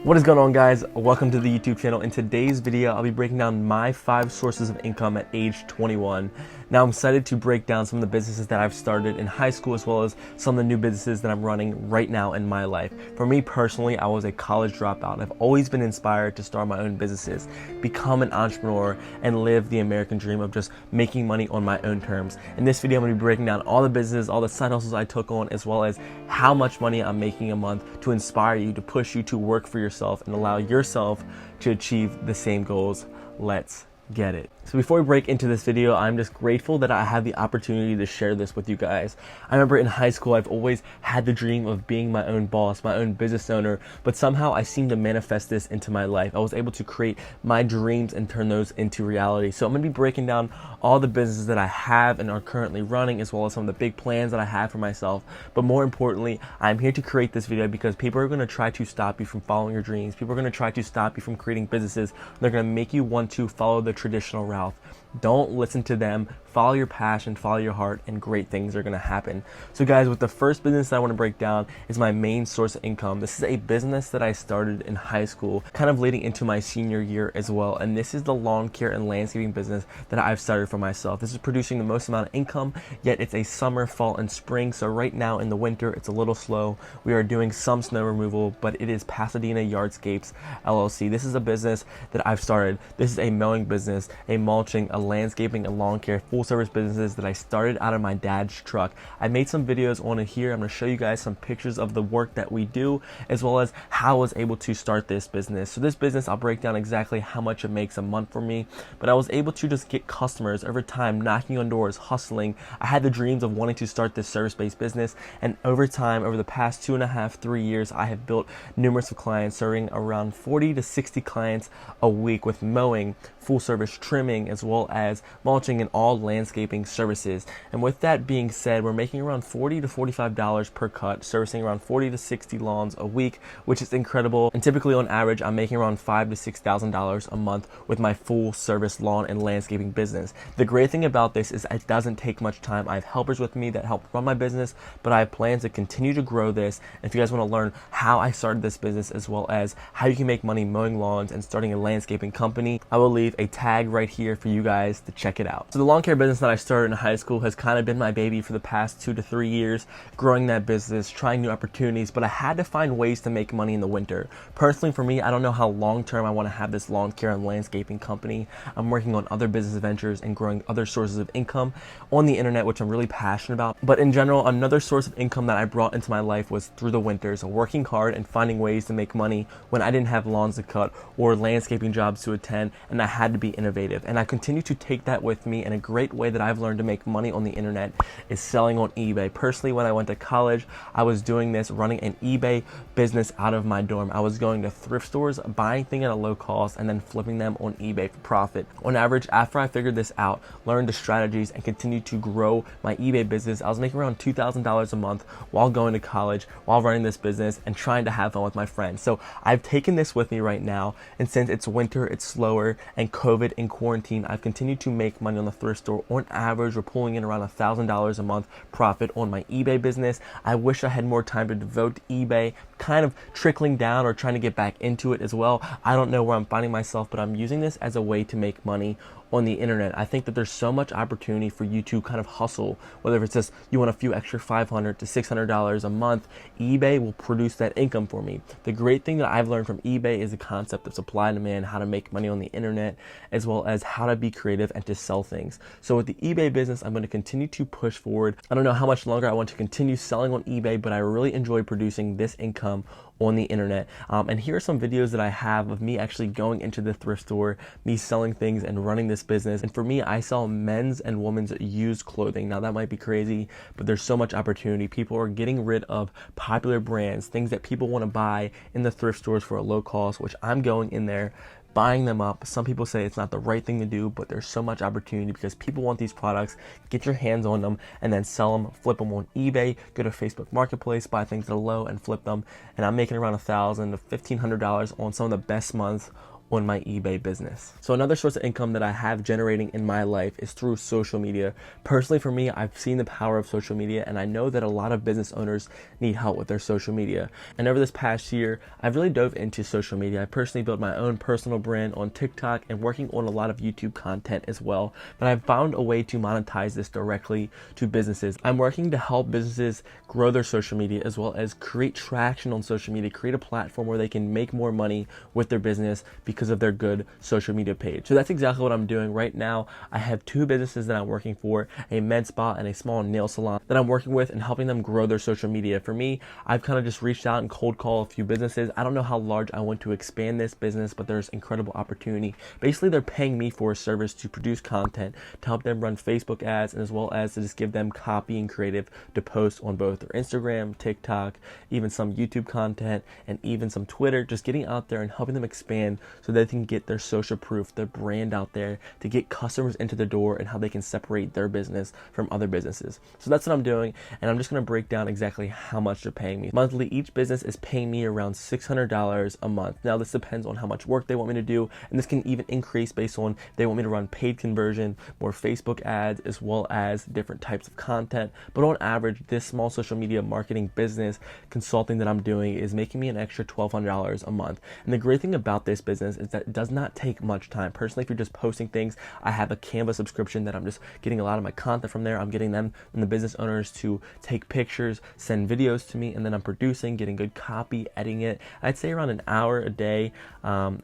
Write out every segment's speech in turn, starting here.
What is going on, guys? Welcome to the YouTube channel. In today's video, I'll be breaking down my 5 sources of income at age 21. Now, I'm excited to break down some of the businesses that I've started in high school, as well as some of the new businesses that I'm running right now in my life. For me personally, I was a college dropout. I've always been inspired to start my own businesses, become an entrepreneur, and live the American dream of just making money on my own terms. In this video, I'm going to be breaking down all the businesses, all the side hustles I took on, as well as how much money I'm making a month to inspire you, to push you to work for yourself and allow yourself to achieve the same goals. Let's get it. So before we break into this video, I'm just grateful that I have the opportunity to share this with you guys. I remember in high school, I've always had the dream of being my own boss, my own business owner, but somehow I seemed to manifest this into my life. I was able to create my dreams and turn those into reality. So I'm going to be breaking down all the businesses that I have and are currently running, as well as some of the big plans that I have for myself. But more importantly, I'm here to create this video because people are going to try to stop you from following your dreams. People are going to try to stop you from creating businesses. They're going to make you want to follow the traditional route. Don't listen to them. Follow your passion, follow your heart, and great things are going to happen. So guys, with the first business that I want to break down is my main source of income. This is a business that I started in high school, kind of leading into my senior year as well. And this is the lawn care and landscaping business that I've started for myself. This is producing the most amount of income, yet it's a summer, fall, and spring. So right now in the winter, it's a little slow. We are doing some snow removal, but it is Pasadena Yardscapes LLC. This is a business that I've started. This is a mowing business, a mulching, a landscaping, and lawn care full service businesses that I started out of my dad's truck. I made some videos on it here. I'm going to show you guys some pictures of the work that we do, as well as how I was able to start this business. So this business, I'll break down exactly how much it makes a month for me, but I was able to just get customers over time, knocking on doors, hustling. I had the dreams of wanting to start this service-based business, and over time, over the past 2.5, 3 years, I have built numerous of clients, serving around 40 to 60 clients a week with mowing, full service trimming, as well as mulching and all landscaping services. And with that being said, we're making around $40 to $45 per cut, servicing around 40 to 60 lawns a week, which is incredible. And typically on average, I'm making around $5,000 to $6,000 a month with my full service lawn and landscaping business. The great thing about this is it doesn't take much time. I have helpers with me that help run my business, but I have plans to continue to grow this. And if you guys want to learn how I started this business, as well as how you can make money mowing lawns and starting a landscaping company, I will leave a tag right here for you guys to check it out. So the lawn care business that I started in high school has kind of been my baby for the past 2 to 3 years, growing that business, trying new opportunities, but I had to find ways to make money in the winter. Personally, for me, I don't know how long term I want to have this lawn care and landscaping company. I'm working on other business ventures and growing other sources of income on the internet, which I'm really passionate about. But in general, another source of income that I brought into my life was through the winters, working hard and finding ways to make money when I didn't have lawns to cut or landscaping jobs to attend, and I had to be innovative. And I continue to take that with me, and a great way that I've learned to make money on the internet is selling on eBay. Personally, when I went to college, I was doing this, running an eBay business out of my dorm. I was going to thrift stores, buying things at a low cost, and then flipping them on eBay for profit. On average, after I figured this out, learned the strategies, and continued to grow my eBay business, I was making around $2,000 a month while going to college, while running this business, and trying to have fun with my friends. So I've taken this with me right now, and since it's winter, it's slower, and COVID and quarantine, I've continued to make money on the thrift store. On average, we're pulling in around $1,000 a month profit on my eBay business. I wish I had more time to devote to eBay, kind of trickling down or trying to get back into it as well. I don't know where I'm finding myself, but I'm using this as a way to make money on the internet. I think that there's so much opportunity for you to kind of hustle, whether it's just you want a few extra $500 to $600 a month. eBay will produce that income for me. The great thing that I've learned from eBay is the concept of supply and demand, how to make money on the internet, as well as how to be creative and to sell things. So with the eBay business, I'm going to continue to push forward. I don't know how much longer I want to continue selling on eBay, but I really enjoy producing this income on the internet. And here are some videos that I have of me actually going into the thrift store, me selling things and running this business. And for me, I sell men's and women's used clothing. Now that might be crazy, but there's so much opportunity. People are getting rid of popular brands, things that people want to buy in the thrift stores for a low cost, which I'm going in there, buying them up. Some people say it's not the right thing to do, but there's so much opportunity because people want these products. Get your hands on them and then sell them, flip them on eBay, go to Facebook Marketplace, buy things that are low and flip them. And I'm making around $1,000 to $1,500 on some of the best months on my eBay business. So another source of income that I have generating in my life is through social media. Personally, for me, I've seen the power of social media, and I know that a lot of business owners need help with their social media. And over this past year, I've really dove into social media. I personally built my own personal brand on TikTok and working on a lot of YouTube content as well. But I've found a way to monetize this directly to businesses. I'm working to help businesses grow their social media as well as create traction on social media, create a platform where they can make more money with their business because of their good social media page. So that's exactly what I'm doing right now. I have two businesses that I'm working for, a med spa and a small nail salon that I'm working with and helping them grow their social media. For me, I've kind of just reached out and cold call a few businesses. I don't know how large I want to expand this business, but there's incredible opportunity. Basically, they're paying me for a service to produce content, to help them run Facebook ads, and as well as to just give them copy and creative to post on both their Instagram, TikTok, even some YouTube content, and even some Twitter, just getting out there and helping them expand so they can get their social proof, their brand out there, to get customers into the door and how they can separate their business from other businesses. So that's what I'm doing, and I'm just going to break down exactly how much they're paying me. Monthly, each business is paying me around $600 a month. Now, this depends on how much work they want me to do, and this can even increase based on if they want me to run paid conversion, more Facebook ads, as well as different types of content. But on average, this small social media marketing business consulting that I'm doing is making me an extra $1,200 a month. And the great thing about this business is that it does not take much time. Personally, if you're just posting things, I have a Canva subscription that I'm just getting a lot of my content from there. I'm getting them and the business owners to take pictures, send videos to me, and then I'm producing, getting good copy, editing it. I'd say around an hour a day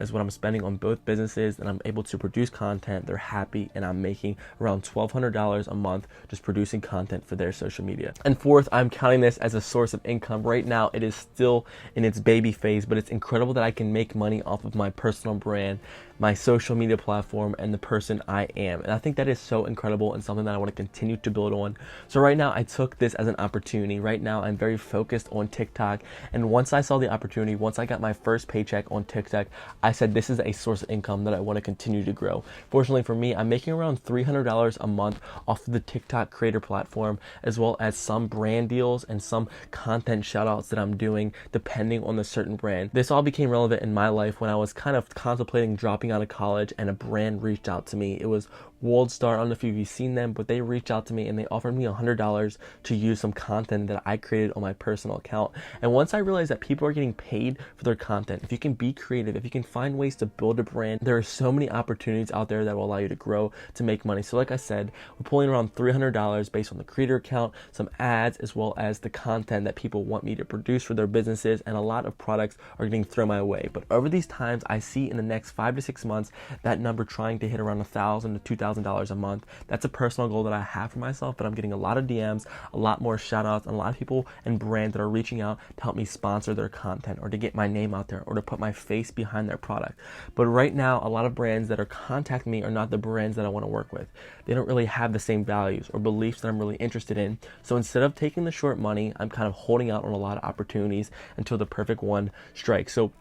is what I'm spending on both businesses, and I'm able to produce content. They're happy, and I'm making around $1,200 a month just producing content for their social media. And fourth, I'm counting this as a source of income. Right now, it is still in its baby phase, but it's incredible that I can make money off of my personal brand, my social media platform, and the person I am. And I think that is so incredible and something that I want to continue to build on. So right now, I took this as an opportunity. Right now, I'm very focused on TikTok. And once I saw the opportunity, once I got my first paycheck on TikTok, I said this is a source of income that I want to continue to grow. Fortunately for me, I'm making around $300 a month off of the TikTok creator platform, as well as some brand deals and some content shoutouts that I'm doing depending on the certain brand. This all became relevant in my life when I was kind of contemplating dropping out of college and a brand reached out to me. It was WorldStar. I don't know if you've seen them, but they reached out to me and they offered me $100 to use some content that I created on my personal account. And once I realized that people are getting paid for their content, if you can be creative, if you can find ways to build a brand, there are so many opportunities out there that will allow you to grow, to make money. So like I said, we're pulling around $300 based on the creator account, some ads, as well as the content that people want me to produce for their businesses, and a lot of products are getting thrown my way. But over these times, I see in the next 5 to 6 months that number trying to hit around $1,000 to $2,000 a month. That's a personal goal that I have for myself, but I'm getting a lot of DMs, a lot more shout outs, and a lot of people and brands that are reaching out to help me sponsor their content or to get my name out there or to put my face behind their product. But right now, a lot of brands that are contacting me are not the brands that I want to work with. They don't really have the same values or beliefs that I'm really interested in. So instead of taking the short money, I'm kind of holding out on a lot of opportunities until the perfect one strikes. So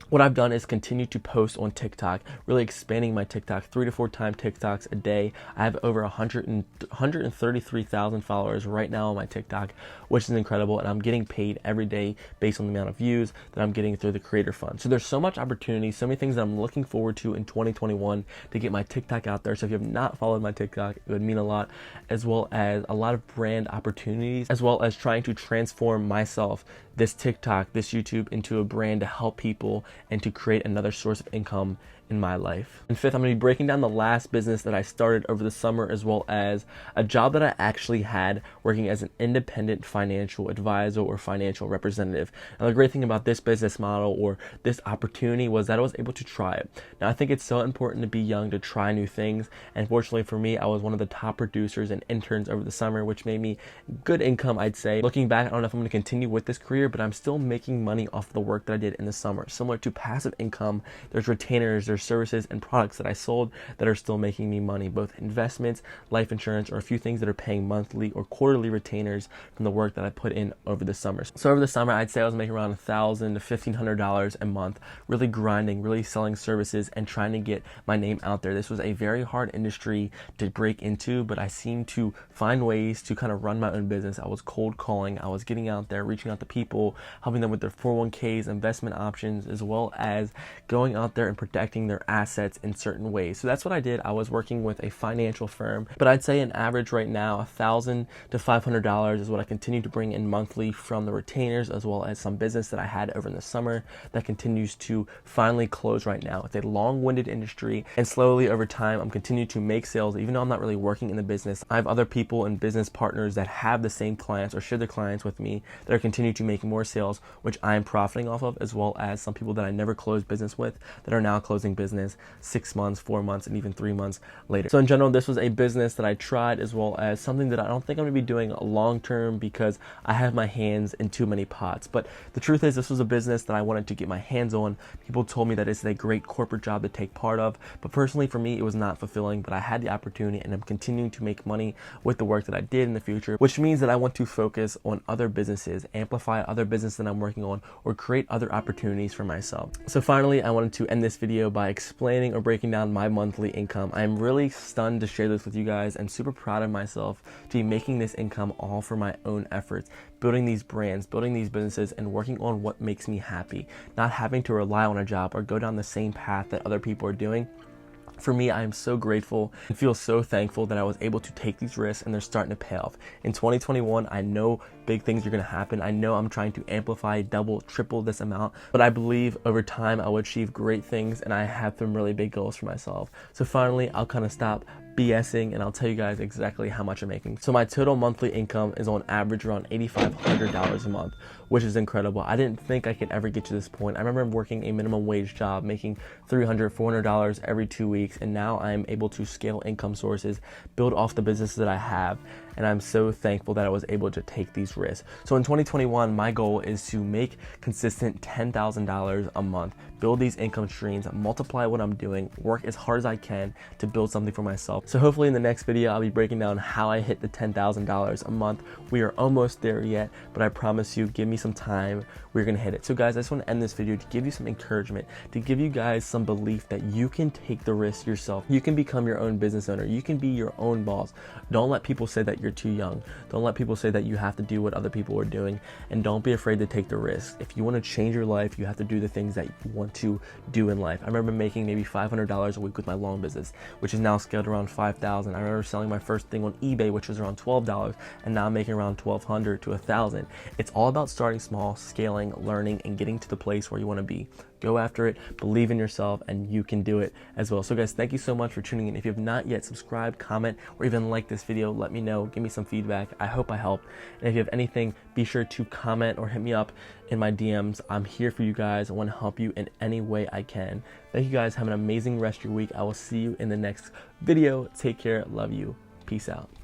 what I've done is continue to post on TikTok, really expanding my TikTok, 3 to 4 times TikToks a day. I have over 133,000 followers right now on my TikTok, which is incredible. And I'm getting paid every day based on the amount of views that I'm getting through the Creator Fund. So there's so much opportunity, so many things that I'm looking forward to in 2021 to get my TikTok out there. So if you have not followed my TikTok, it would mean a lot, as well as a lot of brand opportunities, as well as trying to transform myself, this TikTok, this YouTube, into a brand to help people and to create another source of income in my life. And fifth, I'm going to be breaking down the last business that I started over the summer, as well as a job that I actually had working as an independent financial advisor or financial representative. Now, the great thing about this business model or this opportunity was that I was able to try it. Now, I think it's so important to be young to try new things. And fortunately for me, I was one of the top producers and interns over the summer, which made me good income, I'd say. Looking back, I don't know if I'm going to continue with this career, but I'm still making money off of the work that I did in the summer. Similar to passive income, there's retainers, there's services and products that I sold that are still making me money, both investments, life insurance, or a few things that are paying monthly or quarterly retainers from the work that I put in over the summer. So over the summer, I'd say I was making around $1,000 to $1,500 a month, really grinding, really selling services and trying to get my name out there. This was a very hard industry to break into, but I seemed to find ways to kind of run my own business. I was cold calling, I was getting out there, reaching out to people, helping them with their 401ks, investment options, as well well as going out there and protecting their assets in certain ways. So that's what I did. I was working with a financial firm, but I'd say an average right now, $1,000 to $500 is what I continue to bring in monthly from the retainers, as well as some business that I had over in the summer that continues to finally close right now. It's a long-winded industry, and slowly over time, I'm continuing to make sales. Even though I'm not really working in the business, I have other people and business partners that have the same clients or share their clients with me that are continuing to make more sales, which I'm profiting off of, as well as some people that I never closed business with that are now closing business 6 months, 4 months, and even 3 months later. So in general, this was a business that I tried, as well as something that I don't think I'm going to be doing long term because I have my hands in too many pots. But the truth is, this was a business that I wanted to get my hands on. People told me that it's a great corporate job to take part of, but personally for me, it was not fulfilling. But I had the opportunity, and I'm continuing to make money with the work that I did in the future, which means that I want to focus on other businesses, amplify other business that I'm working on, or create other opportunities for myself. So finally, I wanted to end this video by explaining or breaking down my monthly income. I'm really stunned to share this with you guys and super proud of myself to be making this income all for my own efforts, building these brands, building these businesses, and working on what makes me happy, not having to rely on a job or go down the same path that other people are doing. For me, I am so grateful and feel so thankful that I was able to take these risks, and they're starting to pay off. In 2021, I know big things are going to happen. I know I'm trying to amplify, double, triple this amount, but I believe over time I will achieve great things, and I have some really big goals for myself. So finally, I'll kind of stop BSing and I'll tell you guys exactly how much I'm making. So my total monthly income is on average around $8,500 a month, which is incredible. I didn't think I could ever get to this point. I remember working a minimum wage job, making $300, $400 every 2 weeks, and now I'm able to scale income sources, build off the businesses that I have, and I'm so thankful that I was able to take these risks. So in 2021, my goal is to make consistent $10,000 a month, build these income streams, multiply what I'm doing, work as hard as I can to build something for myself. So hopefully in the next video, I'll be breaking down how I hit the $10,000 a month. We are almost there yet, but I promise you, give me some time, we're gonna hit it. So guys, I just want to end this video to give you some encouragement, to give you guys some belief that you can take the risk yourself. You can become your own business owner. You can be your own boss. Don't let people say that you're too young. Don't let people say that you have to do what other people are doing, and don't be afraid to take the risk. If you want to change your life, you have to do the things that you want to do in life. I remember making maybe $500 a week with my loan business, which is now scaled around $5,000. I remember selling my first thing on eBay, which was around $12, and now I'm making around $1,200 to $1,000. It's all about starting small, scaling, learning, and getting to the place where you want to be. Go after it, believe in yourself, and you can do it as well. So guys, thank you so much for tuning in. If you have not yet subscribed, comment, or even like this video, let me know, give me some feedback. I hope I helped. And if you have anything, be sure to comment or hit me up in my DMs. I'm here for you guys. I want to help you in any way I can. Thank you guys. Have an amazing rest of your week. I will see you in the next video. Take care. Love you. Peace out.